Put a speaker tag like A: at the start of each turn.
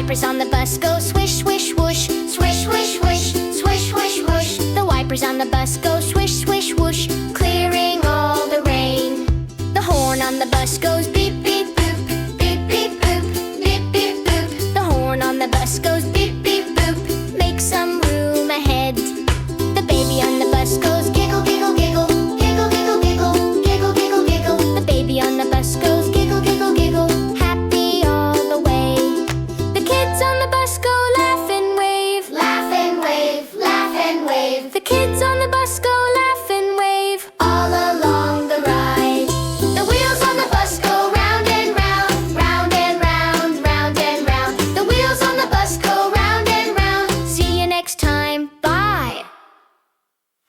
A: wipers on the bus go swish, swish, whoosh. Swish, swish, whoosh. Swish, swish, whoosh. The wipers on the bus go swish, swish, whoosh, clearing all the rain. The horn on the bus goes beep, beep, boop. Beep, beep, boop. Beep, beep, boop. The horn on the bus goes beep, beep, boop. Make some room ahead. The baby on the bus goes giggle, giggle, giggle. Giggle, giggle, giggle. Giggle, giggle, giggle. The baby on the bus goes giggle, giggle, giggle. Happy all the way. The kids on the bus go laugh and wave. Laugh and wave, laugh and wave. The kids